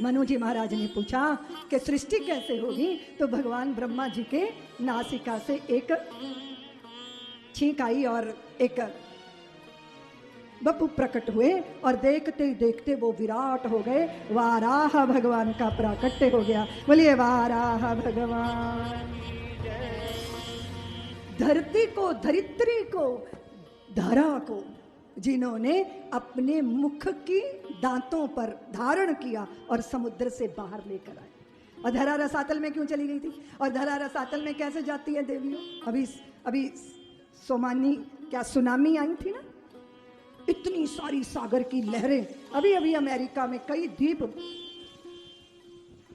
मनु जी महाराज ने पूछा कि सृष्टि कैसे होगी, तो भगवान ब्रह्मा जी के नासिका से एक छींक आई और एक बपू प्रकट हुए और देखते ही देखते वो विराट हो गए। वाराह भगवान का प्राकट्य हो गया। बोलिए वाराह भगवान। धरती को, धरित्री को, धरा को जिन्होंने अपने मुख की दांतों पर धारण किया और समुद्र से बाहर लेकर आए। और धरा रसातल में क्यों चली गई थी, और धरा रसातल में कैसे जाती है देवियों? अभी सोमानी क्या सुनामी आई थी ना, इतनी सारी सागर की लहरें। अभी अमेरिका में कई द्वीप,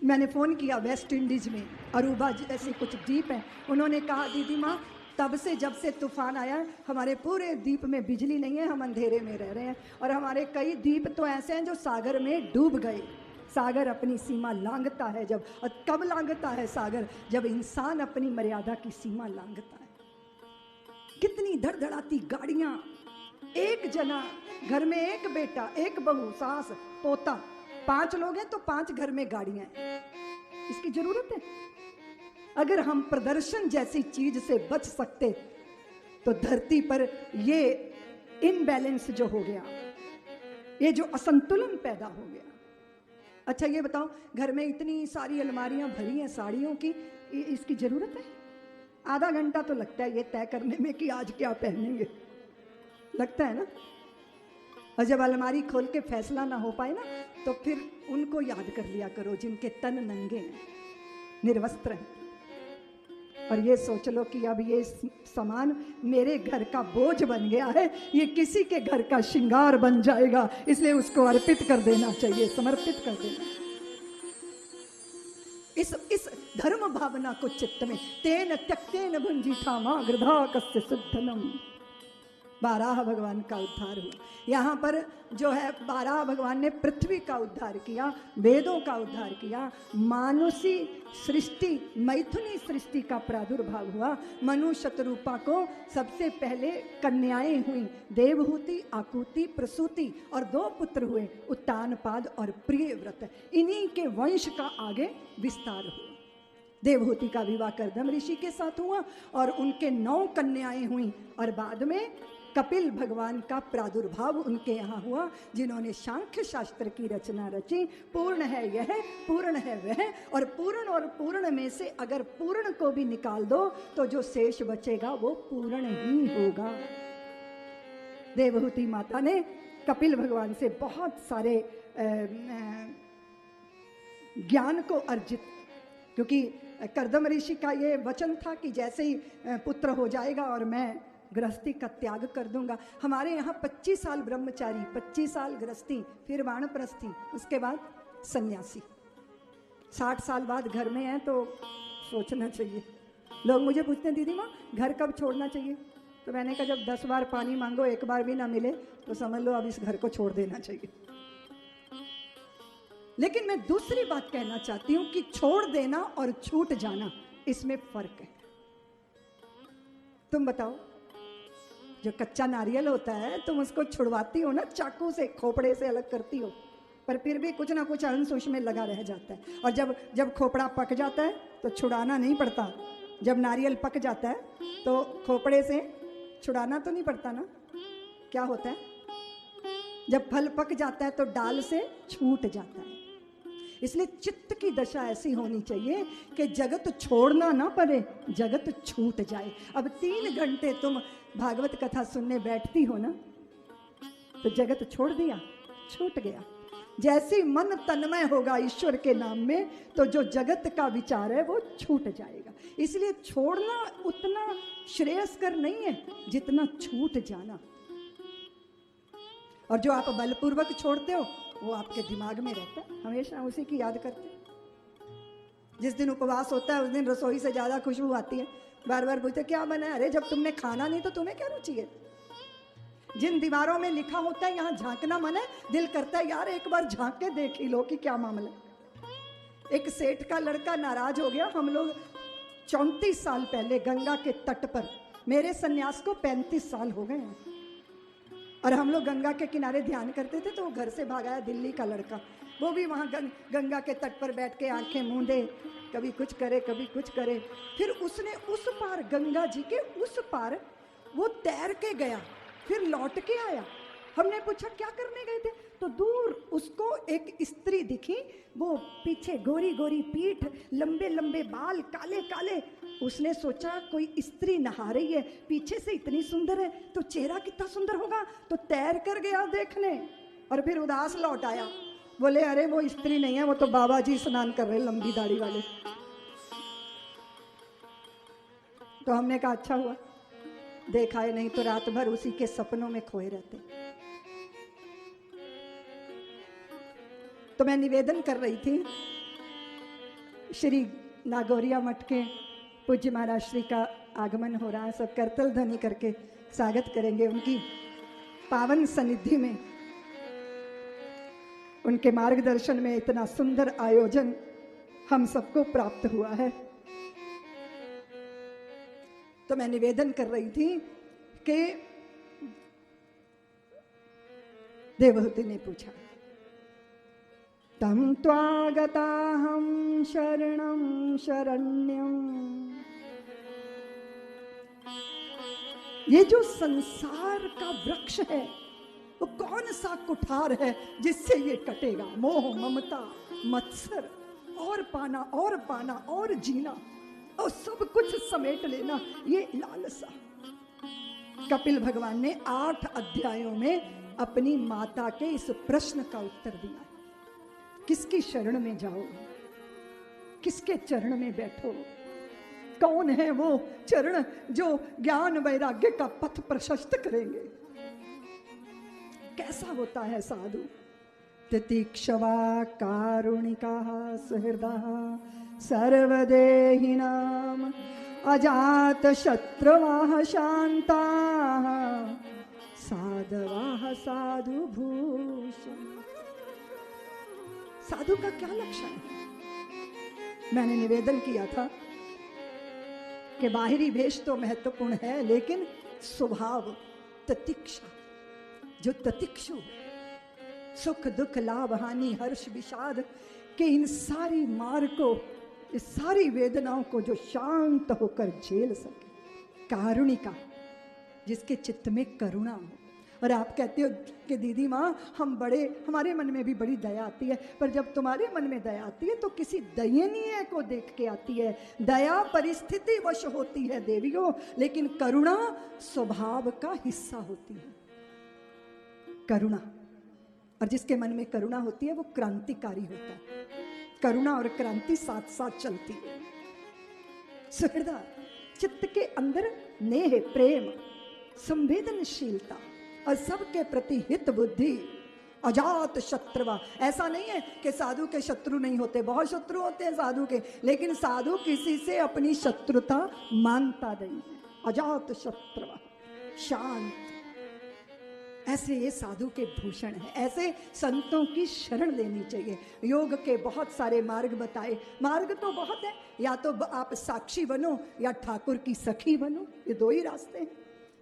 मैंने फोन किया वेस्ट इंडीज में अरूबा जैसे कुछ द्वीप हैं, उन्होंने कहा दीदी माँ तब से जब से तूफान आया हमारे पूरे द्वीप में बिजली नहीं है, हम अंधेरे में रह रहे हैं। और हमारे कई द्वीप तो ऐसे हैं जो सागर में डूब गए। सागर अपनी सीमा लांघता है जब, और कब लांघता है सागर? जब इंसान अपनी मर्यादा की सीमा लांघता है। कितनी धड़धड़ाती गाड़ियां, एक जना घर में, एक बेटा, एक बहू, सास, पोता, 5 लोग हैं तो 5 घर में गाड़ियां हैं। इसकी जरूरत है? अगर हम प्रदर्शन जैसी चीज से बच सकते तो धरती पर ये इनबैलेंस जो हो गया, ये जो असंतुलन पैदा हो गया। अच्छा ये बताओ, घर में इतनी सारी अलमारियां भरी हैं साड़ियों की, इसकी जरूरत है? आधा घंटा तो लगता है ये तय करने में कि आज क्या पहनेंगे, लगता है ना। और जब अलमारी खोल के फैसला ना हो पाए ना, तो फिर उनको याद कर लिया करो जिनके तन नंगे हैं, निर्वस्त्र हैं, और ये सोच लो कि अब ये सामान मेरे घर का बोझ बन गया है, ये किसी के घर का श्रृंगार बन जाएगा, इसलिए उसको अर्पित कर देना चाहिए, समर्पित कर देना। इस धर्म भावना को चित्त में, तेन त्यक्तेन भुंजिता मा गृधा कस्य सिद्धनम। बाराह भगवान का उद्धार हुआ। यहाँ पर जो है बाराह भगवान ने पृथ्वी का उद्धार किया, वेदों का उद्धार किया, मानुषी सृष्टि, मैथुनी सृष्टि का प्रादुर्भाव हुआ। मनु शतरूपा को सबसे पहले कन्याएं हुई, देवहूति, आकुति, प्रसूति, और 2 पुत्र हुए, उत्तानपाद और प्रियव्रत। इन्हीं के वंश का आगे विस्तार हुआ। देवहूति का विवाह कर्दम ऋषि के साथ हुआ और उनके 9 कन्याएं हुई, और बाद में कपिल भगवान का प्रादुर्भाव उनके यहाँ हुआ, जिन्होंने सांख्य शास्त्र की रचना रची। पूर्ण है यह, पूर्ण है वह, और पूर्ण में से अगर पूर्ण को भी निकाल दो तो जो शेष बचेगा वो पूर्ण ही होगा। देवहूति माता ने कपिल भगवान से बहुत सारे ज्ञान को अर्जित, क्योंकि कर्दम ऋषि का ये वचन था कि जैसे ही पुत्र हो जाएगा और मैं गृहस्थी का त्याग कर दूंगा। हमारे यहाँ 25 साल ब्रह्मचारी, 25 साल गृहस्थी, फिर वानप्रस्थी, उसके बाद सन्यासी। 60 साल बाद घर में हैं तो सोचना चाहिए। लोग मुझे पूछते हैं दीदी माँ घर कब छोड़ना चाहिए, तो मैंने कहा जब 10 बार पानी मांगो 1 बार भी ना मिले तो समझ लो अब इस घर को छोड़ देना चाहिए। लेकिन मैं दूसरी बात कहना चाहती हूं कि छोड़ देना और छूट जाना, इसमें फर्क है। तुम बताओ, जो कच्चा नारियल होता है तुम उसको छुड़वाती हो ना चाकू से, खोपड़े से अलग करती हो, पर फिर भी कुछ ना कुछ अंश उसमें लगा रह जाता है। और जब खोपड़ा पक जाता है तो छुड़ाना नहीं पड़ता। जब नारियल पक जाता है तो खोपड़े से छुड़ाना तो नहीं पड़ता ना। क्या होता है, जब फल पक जाता है तो डाल से छूट जाता है। इसलिए चित्त की दशा ऐसी होनी चाहिए कि जगत छोड़ना ना पड़े, जगत छूट जाए। अब 3 घंटे तुम भागवत कथा सुनने बैठती हो ना, तो जगत छोड़ दिया, छूट गया। जैसे मन तन्मय होगा ईश्वर के नाम में, तो जो जगत का विचार है वो छूट जाएगा। इसलिए छोड़ना उतना श्रेयस्कर नहीं है जितना छूट जाना। और जो आप बलपूर्वक छोड़ते हो वो आपके दिमाग में रहता है, हमेशा उसी की याद करते हैं। जिस दिन उपवास होता है उस दिन रसोई से ज्यादा खुशबू आती है, बार बार पूछते क्या बना है, अरे जब तुमने खाना नहीं तो तुम्हें क्या रुचि है। जिन दीवारों में लिखा होता है यहाँ झांकना मन है, दिल करता है यार एक बार झांक के देख ही लो कि क्या मामला। एक सेठ का लड़का नाराज हो गया। हम लोग 34 साल पहले गंगा के तट पर, मेरे सन्यास को 35 साल हो गए हैं, और हम लोग गंगा के किनारे ध्यान करते थे, तो वो घर से भागा है दिल्ली का लड़का, वो भी वहाँ गंगा के तट पर बैठ के आंखें मूंदे, कभी कुछ करे कभी कुछ करे। फिर उसने उस पार, गंगा जी के उस पार वो तैर के गया, फिर लौट के आया। हमने पूछा क्या करने गए थे, तो दूर उसको एक स्त्री दिखी, वो पीछे गोरी गोरी पीठ, लंबे लंबे बाल, काले काले। उसने सोचा कोई स्त्री नहा रही है, पीछे से इतनी सुंदर है तो चेहरा कितना सुंदर होगा, तो तैर कर गया देखने, और फिर उदास लौट आया। बोले अरे वो स्त्री नहीं है, वो तो बाबा जी स्नान कर रहे लंबी दाढ़ी वाले। तो हमने कहा अच्छा हुआ देखा है, नहीं तो रात भर उसी के सपनों में खोए रहते। तो मैं निवेदन कर रही थी, श्री नागौरिया मठ के पूज्य महाराज श्री का आगमन हो रहा है, सब करतल ध्वनि करके स्वागत करेंगे उनकी पावन सन्निधि में। उनके मार्गदर्शन में इतना सुंदर आयोजन हम सबको प्राप्त हुआ है। तो मैं निवेदन कर रही थी कि देवहूति ने पूछा, तम त्वागताहं शरणं शरण्यं। ये जो संसार का वृक्ष है वो कौन सा कुठार है जिससे ये कटेगा? मोह ममता मत्सर, और पाना और पाना और जीना और सब कुछ समेट लेना, ये लालसा। कपिल भगवान ने 8 अध्यायों में अपनी माता के इस प्रश्न का उत्तर दिया, किसकी शरण में जाओ, किसके चरण में बैठो, कौन है वो चरण जो ज्ञान वैराग्य का पथ प्रशस्त करेंगे। कैसा होता है साधु? तितिक्षवा कारुणिका सुहृदः सर्वदेहिनाम अजात शत्रुवाः शान्ताः साधवाः साधु भूषण। साधु का क्या लक्षण है? मैंने निवेदन किया था कि बाहरी वेश तो महत्वपूर्ण है, लेकिन स्वभाव तितिक्षा, जो तितिक्षु, सुख दुख लाभ हानि हर्ष विषाद के इन सारी मार को, इस सारी वेदनाओं को जो शांत होकर झेल सके। कारुणिका, जिसके चित्त में करुणा हो। और आप कहते हो कि दीदी माँ हमारे मन में भी बड़ी दया आती है, पर जब तुम्हारे मन में दया आती है तो किसी दयनीय को देख के आती है। दया परिस्थिति वश होती है देवियों, लेकिन करुणा स्वभाव का हिस्सा होती है। करुणा, और जिसके मन में करुणा होती है वो क्रांतिकारी होता है। करुणा और क्रांति साथ साथ चलती है। सुहृदा, चित्त के अंदर नेह, प्रेम, संवेदनशीलता और सबके प्रति हित बुद्धि, अजात शत्रुवा। ऐसा नहीं है कि साधु के शत्रु नहीं होते, बहुत शत्रु होते हैं साधु के, लेकिन साधु किसी से अपनी शत्रुता मानता नहीं है। अजात शत्रुवा, शांत। ऐसे ये साधु के भूषण है। ऐसे संतों की शरण लेनी चाहिए। योग के बहुत सारे मार्ग बताए, मार्ग तो बहुत है, या तो आप साक्षी बनो या ठाकुर की सखी बनो, ये 2 ही रास्ते हैं।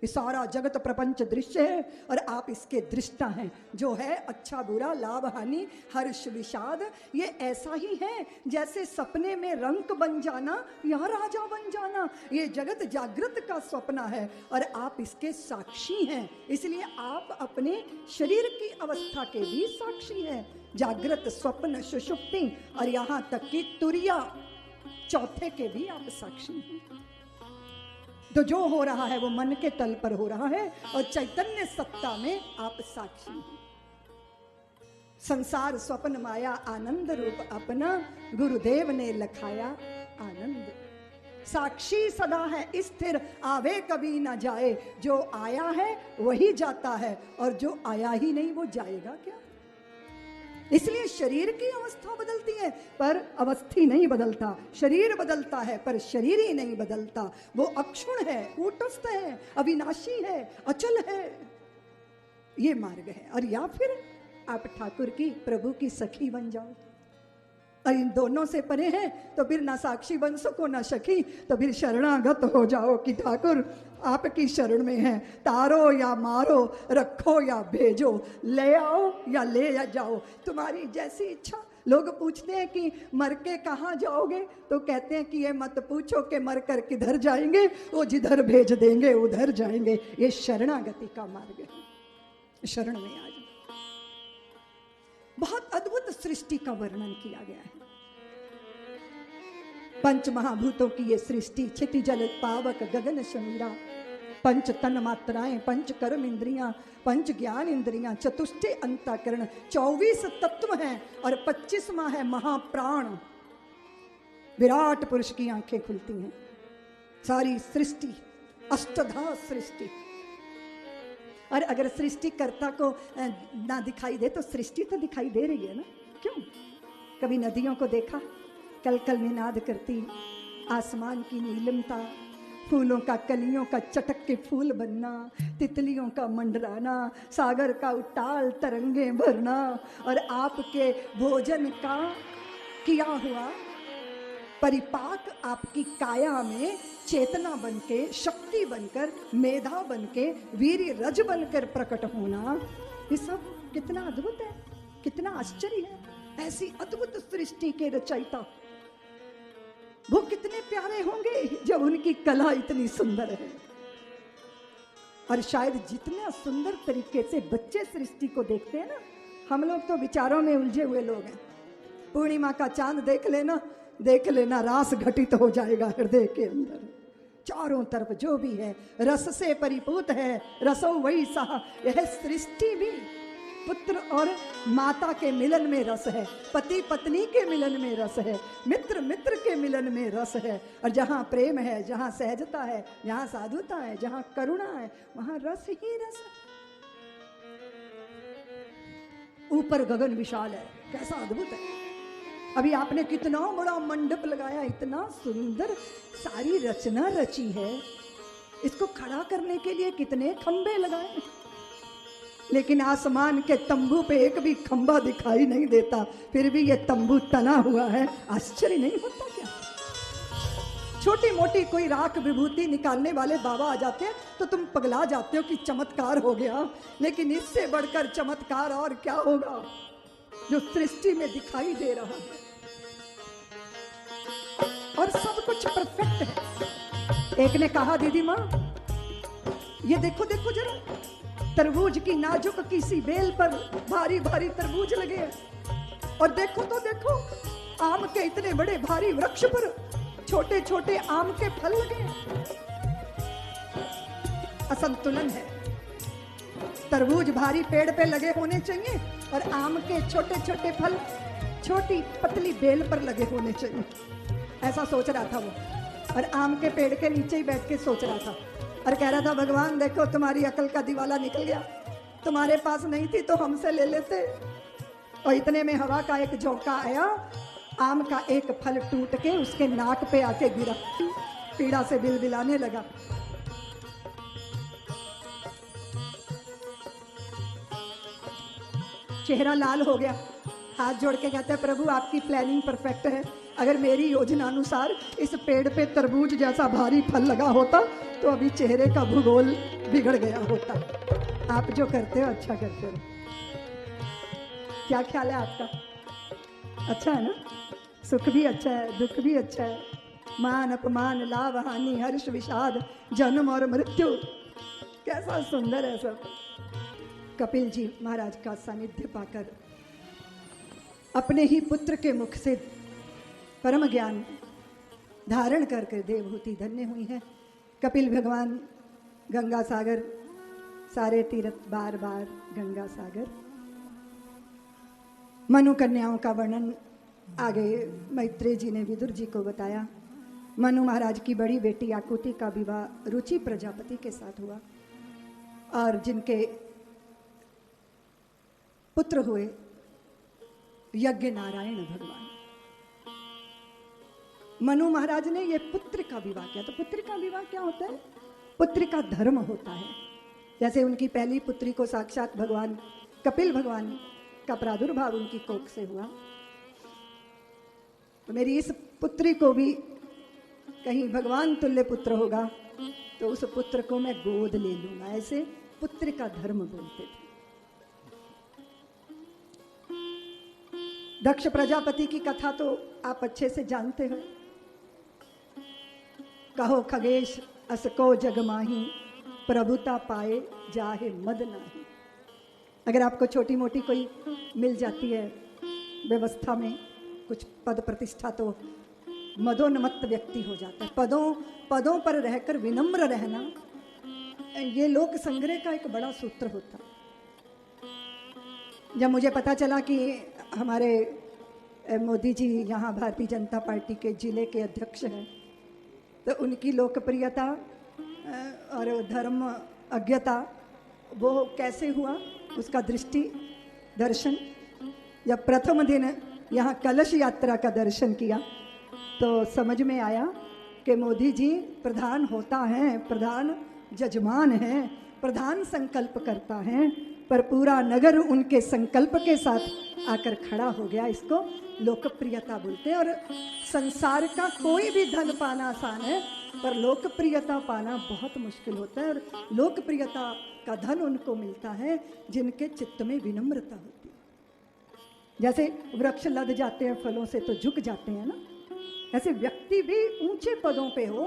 ये सारा जगत प्रपंच दृश्य है और आप इसके दृष्टा हैं। जो है अच्छा बुरा, लाभ हानि, हर्ष विषाद, ये ऐसा ही है जैसे सपने में रंक बन जाना या राजा बन जाना। ये जगत जागृत का स्वप्न है और आप इसके साक्षी हैं। इसलिए आप अपने शरीर की अवस्था के भी साक्षी हैं। जागृत, स्वप्न, सुषुप्ति और यहाँ तक कि तुरिया, चौथे के भी आप साक्षी हैं। तो जो हो रहा है वो मन के तल पर हो रहा है और चैतन्य सत्ता में आप साक्षी हैं। संसार स्वप्न माया आनंद रूप अपना, गुरुदेव ने लखाया आनंद। साक्षी सदा है स्थिर, आवे कभी ना जाए। जो आया है वही जाता है और जो आया ही नहीं वो जाएगा क्या? इसलिए शरीर की अवस्था बदलती है पर अवस्थी नहीं बदलता। शरीर बदलता है पर शरीर ही नहीं बदलता। वो अक्षुण है, कूटस्थ है, अविनाशी है, अचल है। ये मार्ग है। और या फिर आप ठाकुर की, प्रभु की सखी बन जाओ और इन दोनों से परे हैं तो फिर ना साक्षी बन सको ना सखी, तो फिर शरणागत हो जाओ कि ठाकुर आपकी शरण में है। तारो या मारो, रखो या भेजो, ले आओ या ले जाओ, तुम्हारी जैसी इच्छा। लोग पूछते हैं कि मर के कहाँ जाओगे, तो कहते हैं कि ये मत पूछो कि मर कर किधर जाएंगे, वो जिधर भेज देंगे उधर जाएंगे। ये शरणागति का मार्ग है, शरण में आ जाओ। बहुत अद्भुत सृष्टि का वर्णन किया गया है। पंच महाभूतों की ये सृष्टि, क्षिति जल पावक गगन समीरा, पंच तन मात्राएं, पंच कर्म इंद्रियां, पंच ज्ञान इंद्रियां, चतुष्टय अंतःकरण, 24 तत्व हैं और 25वां है महाप्राण। विराट पुरुष की आंखें खुलती हैं। सारी सृष्टि अष्टधा सृष्टि। और अगर सृष्टिकर्ता को ना दिखाई दे तो सृष्टि तो दिखाई दे रही है ना, क्यों? कभी नदियों को देखा, कल कल निनाद करती, आसमान की नीलमता, फूलों का कलियों का चटक के फूल बनना, तितलियों का मंडराना, सागर का उताल तरंगे भरना, और आपके भोजन का किया हुआ परिपाक आपकी काया में चेतना बनके, शक्ति बनकर, मेधा बनके, वीर रज बनकर प्रकट होना, ये सब कितना अद्भुत है, कितना आश्चर्य है। ऐसी अद्भुत सृष्टि के रचयिता वो कितने प्यारे होंगे जब उनकी कला इतनी सुंदर है। और शायद जितना सुंदर तरीके से बच्चे सृष्टि को देखते हैं ना, हम लोग तो विचारों में उलझे हुए लोग हैं। पूर्णिमा का चांद देख लेना रास घटित हो जाएगा हृदय के अंदर। चारों तरफ जो भी है रस से परिपूत है, रसो वही सा। यह सृष्टि भी पुत्र और माता के मिलन में रस है, पति पत्नी के मिलन में रस है, मित्र मित्र के मिलन में रस है। और जहाँ प्रेम है, जहाँ सहजता है, जहाँ साधुता है, जहाँ करुणा है, वहाँ रस ही रस है। ऊपर गगन विशाल है, कैसा अद्भुत है। अभी आपने कितना बड़ा मंडप लगाया, इतना सुंदर सारी रचना रची है। इसको खड़ा करने के लिए कितने खंबे लगाए, लेकिन आसमान के तंबू पे एक भी खंबा दिखाई नहीं देता, फिर भी ये तंबू तना हुआ है। आश्चर्य नहीं होता क्या? छोटी मोटी कोई राख विभूति निकालने वाले बाबा आ जाते हैं तो तुम पगला जाते हो कि चमत्कार हो गया, लेकिन इससे बढ़कर चमत्कार और क्या होगा जो सृष्टि में दिखाई दे रहा है। और सब कुछ परफेक्ट है। एक ने कहा, दीदी माँ ये देखो देखो जरा, तरबूज की नाजुक किसी बेल पर भारी भारी तरबूज लगे हैं, और देखो तो देखो आम के इतने बड़े भारी वृक्ष पर छोटे छोटे आम के फल लगे हैं। असंतुलन है। तरबूज भारी पेड़ पे लगे होने चाहिए और आम के छोटे छोटे फल छोटी पतली बेल पर लगे होने चाहिए। ऐसा सोच रहा था वो, और आम के पेड़ के नीचे ही बैठ के सोच रहा था और कह रहा था, भगवान देखो तुम्हारी अकल का दिवाला निकल गया, तुम्हारे पास नहीं थी तो हमसे ले लेते। और इतने में हवा का एक झोंका आया, आम का एक फल टूट के उसके नाक पे आके गिरा, पीड़ा से बिलबिलाने लगा। चेहरा लाल हो गया, हाथ जोड़ के कहता है, प्रभु आपकी प्लानिंग परफेक्ट है। अगर मेरी योजना अनुसार इस पेड़ पे तरबूज जैसा भारी फल लगा होता तो अभी चेहरे का भूगोल बिगड़ गया होता। आप जो करते हो अच्छा करते हो। क्या ख्याल है आपका? अच्छा है ना? सुख भी अच्छा है, दुख भी अच्छा है, मान अपमान, लाभ हानि, हर्ष विषाद, जन्म और मृत्यु, कैसा सुंदर है सब। कपिल जी महाराज का सानिध्य पाकर अपने ही पुत्र के मुख से परम ज्ञान धारण करके देवहूति धन्य हुई है। कपिल भगवान गंगा सागर, सारे तीर्थ बार बार गंगा सागर। मनु कन्याओं का वर्णन आगे मैत्रेय जी ने विदुर जी को बताया। मनु महाराज की बड़ी बेटी आकुति का विवाह रुचि प्रजापति के साथ हुआ और जिनके पुत्र हुए यज्ञ नारायण भगवान। मनु महाराज ने ये पुत्र का विवाह किया। तो पुत्र का विवाह क्या होता है? पुत्र का धर्म होता है। जैसे उनकी पहली पुत्री को साक्षात भगवान कपिल भगवान का प्रादुर्भाव उनकी कोख से हुआ, तो मेरी इस पुत्री को भी कहीं भगवान तुल्य पुत्र होगा तो उस पुत्र को मैं गोद ले लूंगा, ऐसे पुत्र का धर्म बोलते थे। दक्ष प्रजापति की कथा तो आप अच्छे से जानते हो। कहो खगेश असको जगमाही, प्रभुता पाए जाहे मद नाही। अगर आपको छोटी मोटी कोई मिल जाती है व्यवस्था में कुछ पद प्रतिष्ठा तो मदोन्मत्त व्यक्ति हो जाता है। पदों पर रहकर विनम्र रहना, ये लोक संग्रह का एक बड़ा सूत्र होता है। जब मुझे पता चला कि हमारे मोदी जी यहाँ भारतीय जनता पार्टी के जिले के अध्यक्ष हैं, तो उनकी लोकप्रियता और धर्म अज्ञता वो कैसे हुआ, उसका दृष्टि दर्शन जब प्रथम दिन यहाँ कलश यात्रा का दर्शन किया तो समझ में आया कि मोदी जी प्रधान होता है, प्रधान जजमान है, प्रधान संकल्प करता है, पर पूरा नगर उनके संकल्प के साथ आकर खड़ा हो गया। इसको लोकप्रियता बोलते हैं। और संसार का कोई भी धन पाना आसान है, पर लोकप्रियता पाना बहुत मुश्किल होता है। और लोकप्रियता का धन उनको मिलता है जिनके चित्त में विनम्रता होती है। जैसे वृक्ष लद जाते हैं फलों से तो झुक जाते हैं ना, ऐसे व्यक्ति भी ऊंचे पदों पे हो,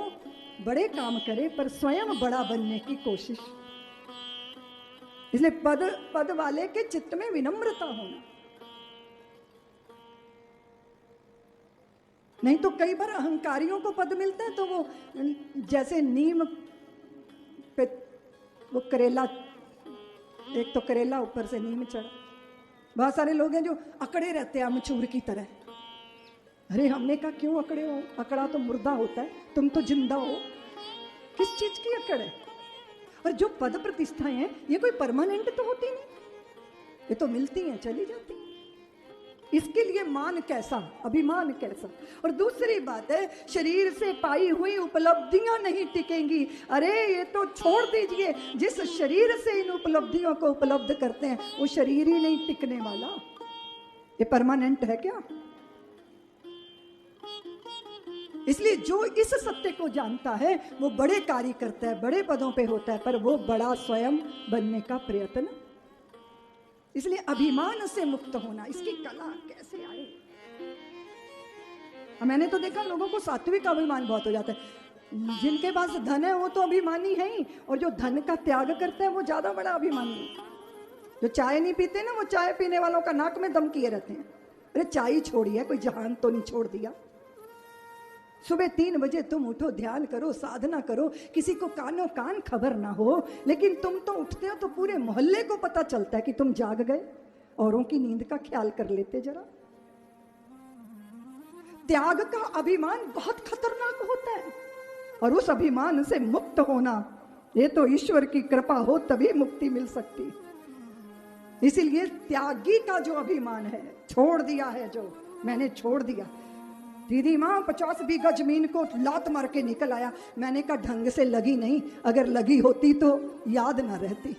बड़े काम करे, पर स्वयं बड़ा बनने की कोशिश। इसलिए पद वाले के चित्त में विनम्रता होना। नहीं तो कई बार अहंकारियों को पद मिलता है तो वो जैसे नीम पे वो करेला, एक तो करेला ऊपर से नीम चढ़ा। बहुत सारे लोग हैं जो अकड़े रहते हैं अमचूर की तरह। अरे हमने कहा क्यों अकड़े हो, अकड़ा तो मुर्दा होता है, तुम तो जिंदा हो, किस चीज की अकड़ है। और जो पद प्रतिष्ठाएं हैं ये कोई परमानेंट तो होती नहीं, ये तो मिलती हैं चली जाती हैं। इसके लिए मान कैसा, अभिमान कैसा। और दूसरी बात है, शरीर से पाई हुई उपलब्धियां नहीं टिकेंगी। अरे ये तो छोड़ दीजिए, जिस शरीर से इन उपलब्धियों को उपलब्ध करते हैं वो शरीर ही नहीं टिकने वाला। ये परमानेंट है क्या? इसलिए जो इस सत्य को जानता है वो बड़े कार्य करता है, बड़े पदों पे होता है, पर वो बड़ा स्वयं बनने का प्रयत्न। इसलिए अभिमान से मुक्त होना, इसकी कला कैसे आए। मैंने तो देखा लोगों को सात्विक अभिमान बहुत हो जाता है। जिनके पास धन है वो तो अभिमानी है ही, और जो धन का त्याग करता है वो ज्यादा बड़ा अभिमानी। जो चाय नहीं पीते ना, वो चाय पीने वालों का नाक में दम किए रहते हैं। अरे चाय छोड़ी है, कोई जहान तो नहीं छोड़ दिया। सुबह 3 बजे तुम उठो, ध्यान करो, साधना करो, किसी को कानों कान खबर ना हो, लेकिन तुम तो उठते हो तो पूरे मोहल्ले को पता चलता है कि तुम जाग गए। औरों की नींद का ख्याल कर लेते जरा। त्याग का अभिमान बहुत खतरनाक होता है, और उस अभिमान से मुक्त होना ये तो ईश्वर की कृपा हो तभी मुक्ति मिल सकती। इसीलिए त्यागी का जो अभिमान है, छोड़ दिया है, जो मैंने छोड़ दिया। दीदी माँ 50 बीघा जमीन को लात मार के निकल आया। मैंने कहा ढंग से लगी नहीं, अगर लगी होती तो याद ना रहती।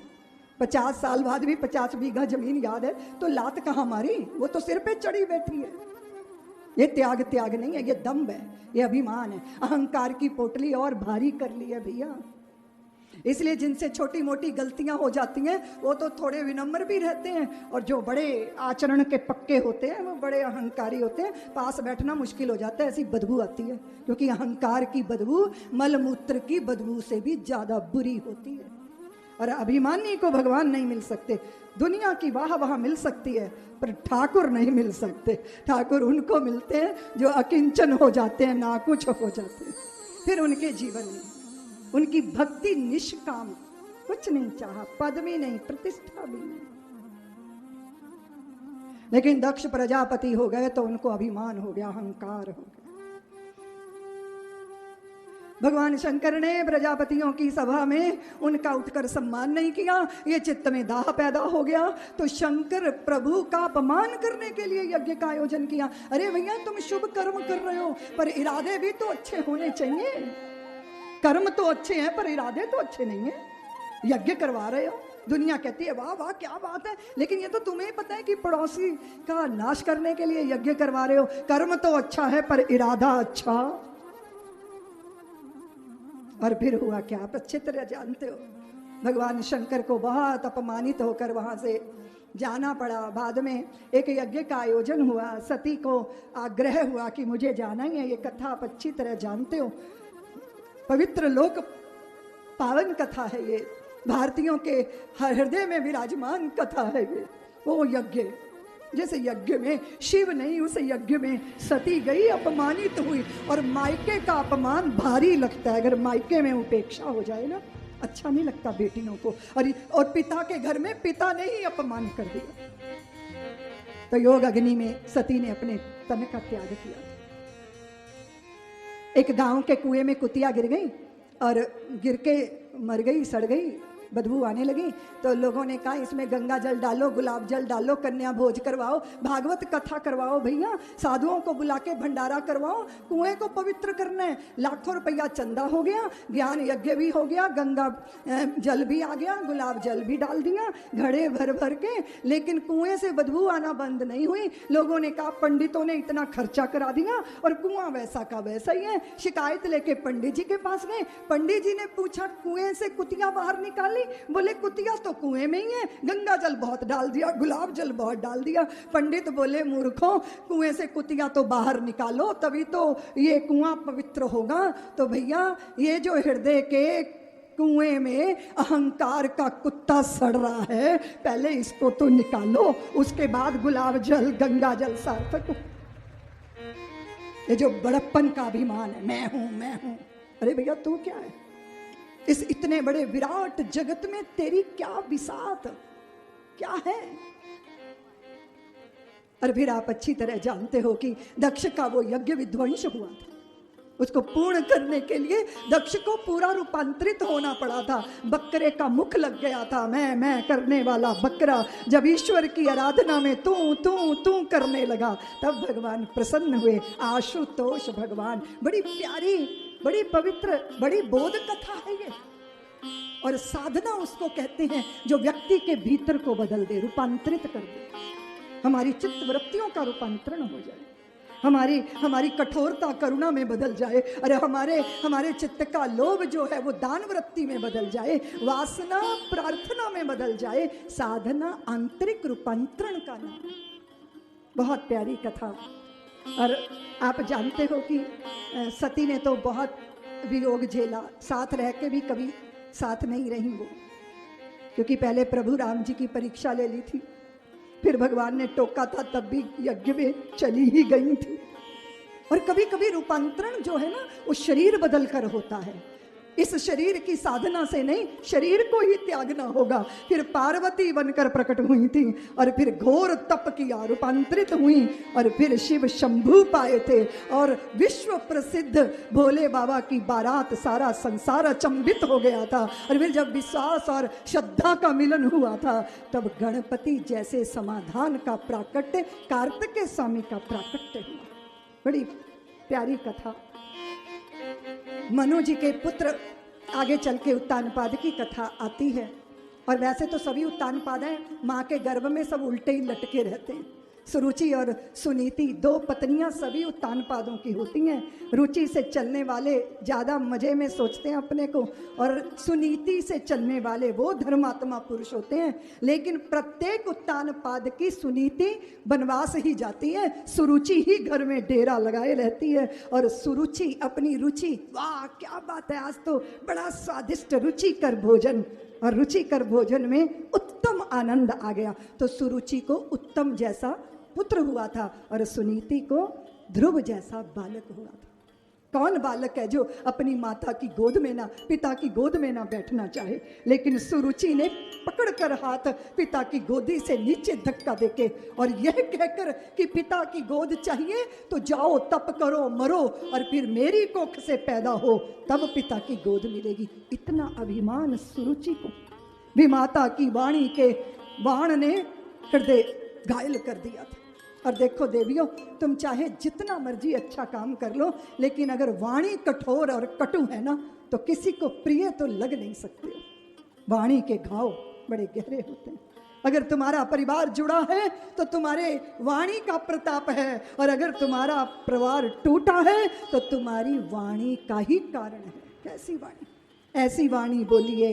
50 साल बाद भी 50 बीघा जमीन याद है तो लात कहाँ मारी, वो तो सिर पे चढ़ी बैठी है। ये त्याग नहीं है, ये दम्भ है, ये अभिमान है। अहंकार की पोटली और भारी कर ली है भैया। इसलिए जिनसे छोटी मोटी गलतियां हो जाती हैं वो तो थोड़े विनम्र भी रहते हैं, और जो बड़े आचरण के पक्के होते हैं वो बड़े अहंकारी होते हैं, पास बैठना मुश्किल हो जाता है, ऐसी बदबू आती है। क्योंकि अहंकार की बदबू मलमूत्र की बदबू से भी ज्यादा बुरी होती है। और अभिमानी को भगवान नहीं मिल सकते। दुनिया की वाह मिल सकती है, पर ठाकुर नहीं मिल सकते। ठाकुर उनको मिलते हैं जो अकिंचन हो जाते हैं, ना कुछ हो जाते हैं। फिर उनके जीवन में उनकी भक्ति निष्काम, कुछ नहीं चाहा, पद भी नहीं, प्रतिष्ठा भी नहीं। लेकिन दक्ष प्रजापति हो गए तो उनको अभिमान हो गया, अहंकार हो गया। भगवान शंकर ने प्रजापतियों की सभा में उनका उठकर सम्मान नहीं किया। ये चित्त में दाह पैदा हो गया, तो शंकर प्रभु का अपमान करने के लिए यज्ञ का आयोजन किया। अरे भैया तुम शुभ कर्म कर रहे हो, पर इरादे भी तो अच्छे होने चाहिए। कर्म तो अच्छे हैं पर इरादे तो अच्छे नहीं है। यज्ञ करवा रहे हो, दुनिया कहती है वाह वाह क्या बात है, लेकिन ये तो तुम्हें पता है कि पड़ोसी का नाश करने के लिए यज्ञ करवा रहे हो। कर्म तो अच्छा है पर इरादा अच्छा। और फिर हुआ क्या, आप अच्छी तरह जानते हो। भगवान शंकर को बहुत अपमानित होकर वहां से जाना पड़ा। बाद में एक यज्ञ का आयोजन हुआ, सती को आग्रह हुआ कि मुझे जाना ही है। ये कथा आप अच्छी तरह जानते हो, पवित्र लोक पावन कथा है ये, भारतीयों के हृदय में विराजमान कथा है ये। वो यज्ञ, जैसे यज्ञ में शिव नहीं, उस यज्ञ में सती गई, अपमानित हुई। और मायके का अपमान भारी लगता है। अगर मायके में उपेक्षा हो जाए ना, अच्छा नहीं लगता बेटियों को। और पिता के घर में पिता ने ही अपमान कर दिया। तो योग अग्नि में सती ने अपने तन का त्याग किया। एक गांव के कुएं में कुतिया गिर गई और गिर के मर गई, सड़ गई, बदबू आने लगी। तो लोगों ने कहा इसमें गंगा जल डालो, गुलाब जल डालो, कन्या भोज करवाओ, भागवत कथा करवाओ, भैया साधुओं को बुला के भंडारा करवाओ, कुएं को पवित्र करना है। लाखों रुपया चंदा हो गया, ज्ञान यज्ञ भी हो गया, गंगा जल भी आ गया, गुलाब जल भी डाल दिया घड़े भर भर के, लेकिन कुएं से बदबू आना बंद नहीं हुई। लोगों ने कहा पंडितों ने इतना खर्चा करा दिया और कुआं वैसा का वैसा ही है। शिकायत लेके पंडित जी के पास गए। पंडित जी ने पूछा कुएं से कुतिया बाहर निकाली? बोले कुतिया तो कुएं में ही है, गंगा जल बहुत डाल दिया, गुलाब जल बहुत डाल दिया। पंडित बोले मूर्खों, कुएं से कुतिया तो बाहर निकालो, तभी तो ये कुआं पवित्र होगा। तो भैया ये जो हृदय के कुएं में अहंकार का कुत्ता सड़ रहा है, पहले इसको तो निकालो, उसके बाद गुलाब जल गंगा जल सार्थक हो। ये जो बड़प्पन का अभिमान है, मैं हूं मैं हूं, अरे भैया तू क्या है? इस इतने बड़े विराट जगत में तेरी क्या बिसात, क्या है? और फिर आप अच्छी तरह जानते हो कि दक्ष का वो यज्ञ विध्वंस हुआ था। उसको पूर्ण करने के लिए दक्ष को पूरा रूपांतरित होना पड़ा था। बकरे का मुख लग गया था, मैं करने वाला बकरा। जब ईश्वर की आराधना में तू तू तू करने लगा, तब भगवान प्रसन्न हुए। आशुतोष भगवान, बड़ी प्यारी, बड़ी पवित्र, बड़ी बोध कथा है ये। और साधना उसको कहते हैं जो व्यक्ति के भीतर को बदल दे, रूपांतरित कर दे। हमारी चित्त वृत्तियों का रूपांतरण हो जाए, हमारी कठोरता करुणा में बदल जाए, अरे हमारे चित्त का लोभ जो है वो दान वृत्ति में बदल जाए, वासना प्रार्थना में बदल जाए। साधना आंतरिक रूपांतरण का नाम। बहुत प्यारी कथा। और आप जानते हो कि सती ने तो बहुत वियोग झेला, साथ रह के भी कभी साथ नहीं रही वो, क्योंकि पहले प्रभु राम जी की परीक्षा ले ली थी, फिर भगवान ने टोका था तब भी यज्ञ में चली ही गई थी। और कभी कभी रूपांतरण जो है ना, वो शरीर बदल कर होता है। इस शरीर की साधना से नहीं, शरीर को ही त्यागना होगा। फिर पार्वती बनकर प्रकट हुई थी और फिर घोर तप किया, रूपांतरित हुई, और फिर शिव शंभू पाए थे। और विश्व प्रसिद्ध भोले बाबा की बारात, सारा संसार अचंभित हो गया था। और फिर जब विश्वास और श्रद्धा का मिलन हुआ था, तब गणपति जैसे समाधान का प्राकट्य, कार्तिकेय स्वामी का प्राकट्य हुआ। बड़ी प्यारी कथा। मनु जी के पुत्र, आगे चल के उत्तानपाद की कथा आती है। और वैसे तो सभी उत्तानपाद हैं, माँ के गर्भ में सब उल्टे ही लटके रहते हैं। सुरुचि और सुनीति, दो पत्नियां सभी उत्तानपादों की होती हैं। रुचि से चलने वाले ज़्यादा मजे में सोचते हैं अपने को, और सुनीति से चलने वाले वो धर्मात्मा पुरुष होते हैं। लेकिन प्रत्येक उत्तानपाद की सुनीति वनवास ही जाती है, सुरुचि ही घर में डेरा लगाए रहती है। और सुरुचि अपनी रुचि, वाह क्या बात है, आज तो बड़ा स्वादिष्ट रुचिकर भोजन, और रुचिकर भोजन में उत्तम आनंद आ गया। तो सुरुचि को उत्तम जैसा पुत्र हुआ था और सुनीति को ध्रुव जैसा बालक हुआ था। कौन बालक है जो अपनी माता की गोद में ना, पिता की गोद में ना बैठना चाहे? लेकिन सुरुचि ने पकड़कर हाथ पिता की गोदी से नीचे धक्का देके, और यह कहकर कि पिता की गोद चाहिए तो जाओ तप करो, मरो, और फिर मेरी कोख से पैदा हो, तब पिता की गोद मिलेगी। इतना अभिमान सुरुचि को भी माता की वाणी के बाण ने हृदय घायल कर दिया था। और देखो देवियों, तुम चाहे जितना मर्जी अच्छा काम कर लो, लेकिन अगर वाणी कठोर और कटु है ना, तो किसी को प्रिय तो लग नहीं सकते। वाणी के घाव बड़े गहरे होते हैं। अगर तुम्हारा परिवार जुड़ा है तो तुम्हारे वाणी का प्रताप है, और अगर तुम्हारा परिवार टूटा है तो तुम्हारी वाणी का ही कारण है। कैसी वाणी? ऐसी वाणी बोलिए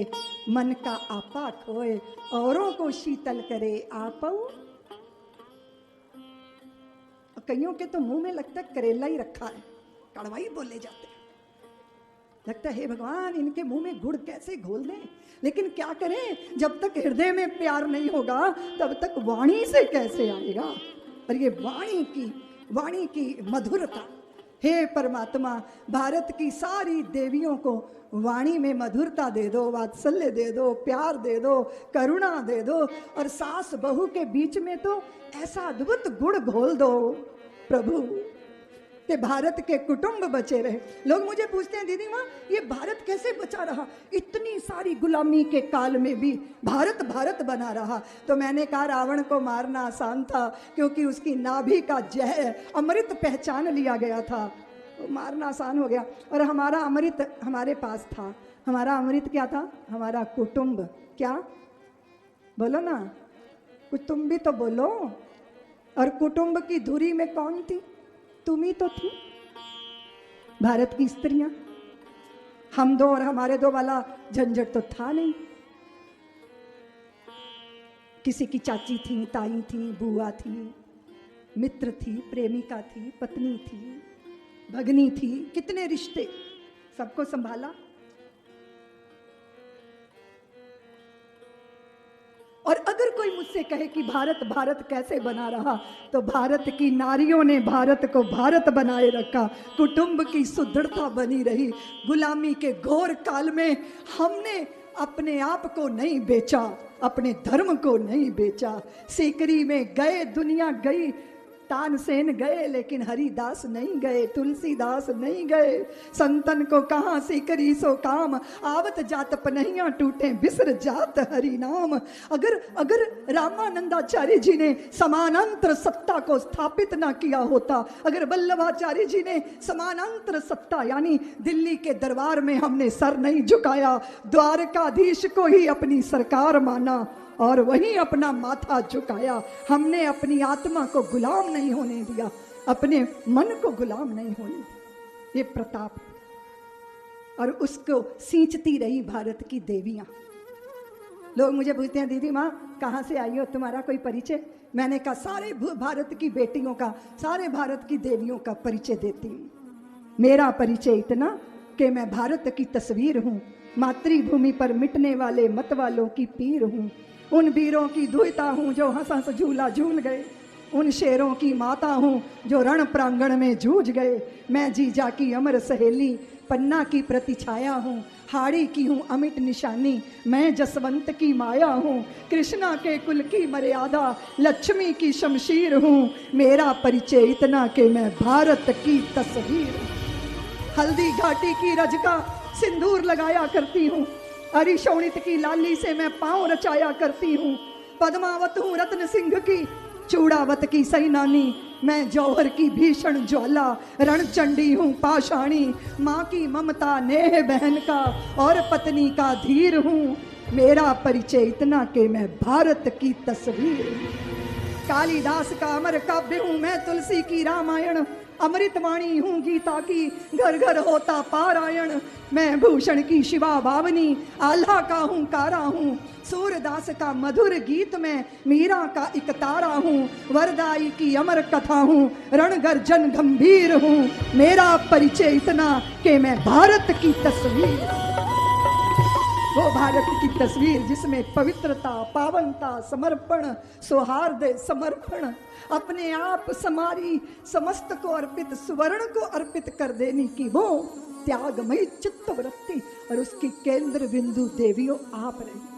मन का आपा खोए, औरों को शीतल करे आपऊ। कईयों के तो मुंह में लगता है करेला ही रखा है, कड़वा ही बोले जाते हैं। लगता है हे भगवान इनके मुंह में गुड़ कैसे घोल दें। लेकिन क्या करें, जब तक हृदय में प्यार नहीं होगा तब तक वाणी से कैसे आएगा। और ये वाणी की मधुरता, हे परमात्मा भारत की सारी देवियों को वाणी में मधुरता दे दो, वात्सल्य दे दो, प्यार दे दो, करुणा दे दो, और सास बहू के बीच में तो ऐसा अद्भुत गुण घोल दो प्रभु कि भारत के कुटुंब बचे रहे। लोग मुझे पूछते हैं दीदी माँ ये भारत कैसे बचा रहा, इतनी सारी गुलामी के काल में भी भारत भारत बना रहा। तो मैंने कहा रावण को मारना आसान था, क्योंकि उसकी नाभि का जहर अमृत पहचान लिया गया था, मारना आसान हो गया। और हमारा अमृत हमारे पास था। हमारा अमृत क्या था? हमारा कुटुंब। क्या बोलो ना, कुछ तुम भी तो बोलो। और कुटुंब की धुरी में कौन थी? तुम ही तो थी। भारत की स्त्रियां, हम दो और हमारे दो वाला झंझट तो था नहीं। किसी की चाची थी, ताई थी, बुआ थी, मित्र थी, प्रेमिका थी, पत्नी थी, भगनी थी, कितने रिश्ते, सबको संभाला। और अगर कोई मुझसे कहे कि भारत भारत कैसे बना रहा, तो भारत की नारियों ने भारत को भारत बनाए रखा। कुटुंब की सुदृढ़ता बनी रही। गुलामी के घोर काल में हमने अपने आप को नहीं बेचा, अपने धर्म को नहीं बेचा। सीकरी में गए, दुनिया गई, तानसेन गए, लेकिन हरिदास नहीं गए, तुलसीदास नहीं गए। संतन को कहाँ सीकरी सो काम, आवत जात पनहियां टूटे बिसर जात हरि नाम। अगर रामानंदाचार्य जी ने समानांतर सत्ता को स्थापित ना किया होता, अगर वल्लभाचार्य जी ने समानांतर सत्ता यानी दिल्ली के दरबार में हमने सर नहीं झुकाया, द्वारकाधीश को ही अपनी सरकार माना और वहीं अपना माथा झुकाया, हमने अपनी आत्मा को गुलाम नहीं होने दिया, अपने मन को गुलाम नहीं होने दिया। ये प्रताप, और उसको सींचती रही भारत की देवियां। लोग मुझे पूछते हैं दीदी माँ कहाँ से आई हो, तुम्हारा कोई परिचय? मैंने कहा सारे भारत की बेटियों का, सारे भारत की देवियों का परिचय देती हूँ। मेरा परिचय इतना कि मैं भारत की तस्वीर हूँ, मातृभूमि पर मिटने वाले मत वालों की पीर हूँ। उन वीरों की दुहिता हूँ जो हंस हंस झूला झूल गए, उन शेरों की माता हूँ जो रण प्रांगण में जूझ गए। मैं जीजा की अमर सहेली, पन्ना की प्रतिछाया हूँ, हाड़ी की हूँ अमिट निशानी, मैं जसवंत की माया हूँ, कृष्णा के कुल की मर्यादा, लक्ष्मी की शमशीर हूँ। मेरा परिचय इतना कि मैं भारत की तस्वीर हूँ। हल्दी घाटी की रज का सिंदूर लगाया करती हूँ, अरिशोणित की लाली से मैं पांव रचाया करती हूँ। पद्मावत हूँ रत्न सिंह की, चूड़ावत की सैनानी, मैं जौहर की भीषण ज्वाला, रणचंडी हूँ पाषाणी, माँ की ममता नेह बहन का और पत्नी का धीर हूँ। मेरा परिचय इतना कि मैं भारत की तस्वीर हूँ। कालिदास का अमर काव्य हूँ मैं, तुलसी की रामायण, अमृतवाणी हूँ गीता की, घर घर होता पारायण। मैं भूषण की शिवा भावनी, आल्हा का हूँ कारा हूँ, सूरदास का मधुर गीत में मीरा का एक तारा हूँ, वरदाई की अमर कथा हूँ, रणगर्जन गंभीर हूँ। मेरा परिचय इतना कि मैं भारत की तस्वीर, वो भारत की तस्वीर जिसमें पवित्रता, पावनता, समर्पण, सौहार्द, समर्पण, अपने आप समारी समस्त को अर्पित, सुवर्ण को अर्पित कर देने की वो त्यागमयी चित्त वृत्ति, और उसकी केंद्र बिंदु देवियों आप रही।